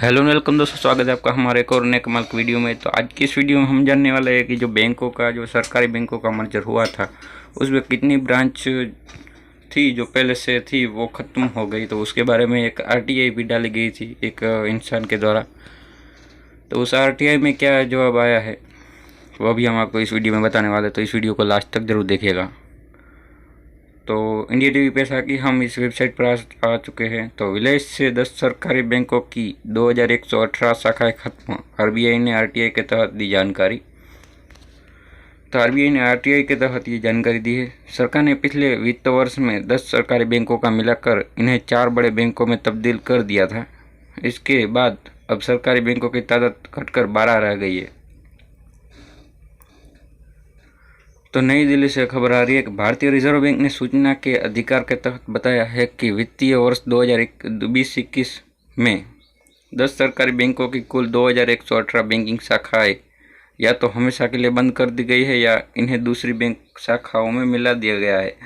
Hello welcome दोस्तों, स्वागत है आपका हमारे एक और नए कमाल की वीडियो में। तो आज की इस वीडियो में हम जानने वाले हैं कि जो बैंकों का जो सरकारी बैंकों का मर्जर हुआ था उसमें कितनी ब्रांच थी जो पहले से थी वो ख़त्म हो गई। तो उसके बारे में एक आरटीआई भी डाली गई थी एक इंसान के द्वारा। तो उस आरटीआई में क्या जवाब आया है वो भी हम आपको इस वीडियो में बताने वाले, तो इस वीडियो को लास्ट तक ज़रूर देखिएगा। तो इंडिया टीवी पैसा की हम इस वेबसाइट पर आ चुके हैं। तो विलय से 10 सरकारी बैंकों की 2118 शाखाएं खत्म, आरबीआई ने आरटीआई के तहत दी जानकारी। तो आरबीआई ने आरटीआई के तहत ये जानकारी दी है। सरकार ने पिछले वित्त वर्ष में 10 सरकारी बैंकों का मिलाकर इन्हें 4 बड़े बैंकों में तब्दील कर दिया था। इसके बाद अब सरकारी बैंकों की तादाद घटकर 12 रह गई है। तो नई दिल्ली से खबर आ रही है कि भारतीय रिजर्व बैंक ने सूचना के अधिकार के तहत बताया है कि वित्तीय वर्ष 2020-21 में 10 सरकारी बैंकों की कुल 2118 बैंकिंग शाखाएं या तो हमेशा के लिए बंद कर दी गई है या इन्हें दूसरी बैंक शाखाओं में मिला दिया गया है।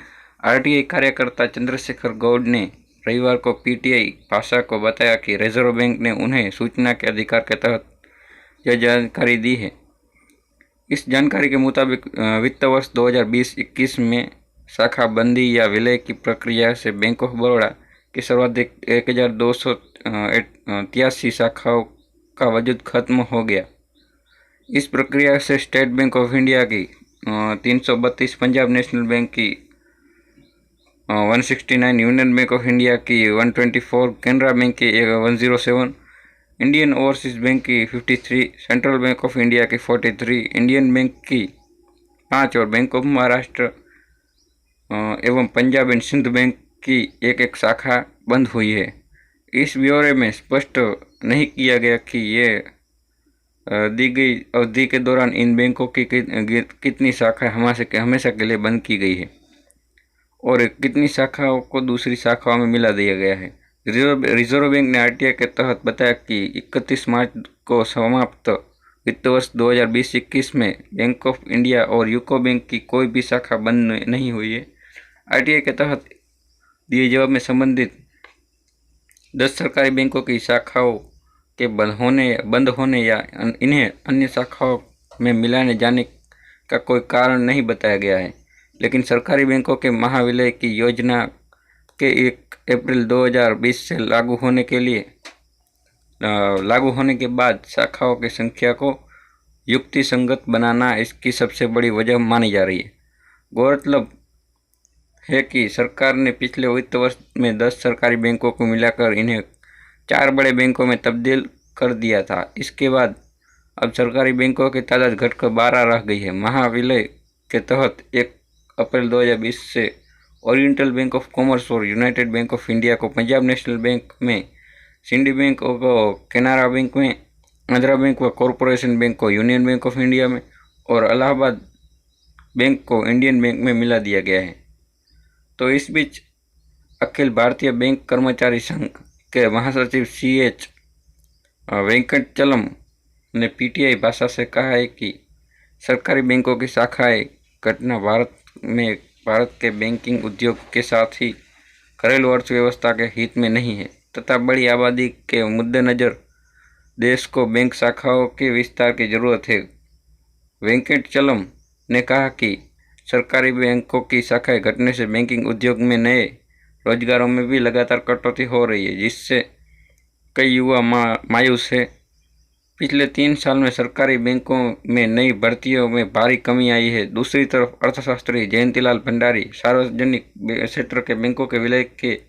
आरटीआई कार्यकर्ता चंद्रशेखर गौड़ ने रविवार को पीटीआई भाषा को बताया कि रिजर्व बैंक ने उन्हें सूचना के अधिकार के तहत यह जानकारी दी है। इस जानकारी के मुताबिक वित्त वर्ष 2020-21 में शाखा बंदी या विलय की प्रक्रिया से बैंक ऑफ बड़ौदा की सर्वाधिक 1283 शाखाओं का वजूद खत्म हो गया। इस प्रक्रिया से स्टेट बैंक ऑफ इंडिया की 332, पंजाब नेशनल बैंक की 169, यूनियन बैंक ऑफ इंडिया की 124, कैनरा बैंक की 107, इंडियन ओवरसीज बैंक की 53, सेंट्रल बैंक ऑफ इंडिया की 43, इंडियन बैंक की 5 और बैंक ऑफ महाराष्ट्र एवं पंजाब एंड सिंध बैंक की एक शाखा बंद हुई है। इस ब्यौरे में स्पष्ट नहीं किया गया कि ये दी गई अवधि के दौरान इन बैंकों की कितनी शाखाएं हमेशा के लिए बंद की गई है और कितनी शाखाओं को दूसरी शाखाओं में मिला दिया गया है। रिजर्व बैंक ने आरटीआई के तहत बताया कि 31 मार्च को समाप्त वित्त वर्ष 2020-21 में बैंक ऑफ इंडिया और यूको बैंक की कोई भी शाखा बंद नहीं हुई है। आरटीआई के तहत दिए जवाब में संबंधित 10 सरकारी बैंकों की शाखाओं के बंद होने या इन्हें अन्य शाखाओं में मिलाने जाने का कोई कारण नहीं बताया गया है, लेकिन सरकारी बैंकों के महाविलय की योजना के 1 अप्रैल 2020 से लागू होने के बाद शाखाओं की संख्या को युक्तिसंगत बनाना इसकी सबसे बड़ी वजह मानी जा रही है। गौरतलब है कि सरकार ने पिछले वित्त वर्ष में 10 सरकारी बैंकों को मिलाकर इन्हें 4 बड़े बैंकों में तब्दील कर दिया था। इसके बाद अब सरकारी बैंकों की तादाद घटकर 12 रह गई है। महाविलय के तहत 1 अप्रैल 2020 से ओरिएंटल बैंक ऑफ कॉमर्स और यूनाइटेड बैंक ऑफ इंडिया को पंजाब नेशनल बैंक में, सिंडी बैंक को कैनरा बैंक में, आंध्रा बैंक व कॉरपोरेशन बैंक को यूनियन बैंक ऑफ इंडिया में और इलाहाबाद बैंक को इंडियन बैंक में मिला दिया गया है। तो इस बीच अखिल भारतीय बैंक कर्मचारी संघ के महासचिव CH वेंकटचलम ने पीटीआई भाषा से कहा है कि सरकारी बैंकों की शाखाएं घटना भारत के बैंकिंग उद्योग के साथ ही घरेलू अर्थव्यवस्था के हित में नहीं है तथा बड़ी आबादी के मद्देनजर देश को बैंक शाखाओं के विस्तार की जरूरत है। वेंकटचलम ने कहा कि सरकारी बैंकों की शाखाएं घटने से बैंकिंग उद्योग में नए रोजगारों में भी लगातार कटौती हो रही है, जिससे कई युवा मायूस है। पिछले 3 साल में सरकारी बैंकों में नई भर्तियों में भारी कमी आई है। दूसरी तरफ अर्थशास्त्री जयंतीलाल भंडारी सार्वजनिक क्षेत्र के बैंकों के विलय के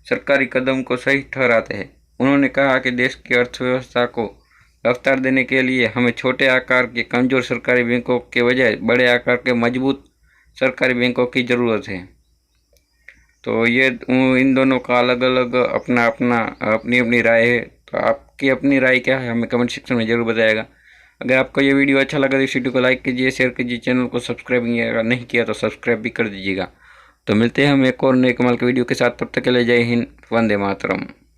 सरकारी कदम को सही ठहराते हैं। उन्होंने कहा कि देश की अर्थव्यवस्था को रफ्तार देने के लिए हमें छोटे आकार के कमजोर सरकारी बैंकों के बजाय बड़े आकार के मजबूत सरकारी बैंकों की ज़रूरत है। तो ये इन दोनों का अलग अलग अपनी राय है। तो आपकी अपनी राय क्या है हमें कमेंट सेक्शन में ज़रूर बताइएगा। अगर आपको ये वीडियो अच्छा लगा तो इस वीडियो को लाइक कीजिए, शेयर कीजिए, चैनल को सब्सक्राइब नहीं किया तो सब्सक्राइब भी कर दीजिएगा। तो मिलते हैं हम एक और नए कमाल के वीडियो के साथ, तब तक के लिए जय हिंद, वंदे मातरम।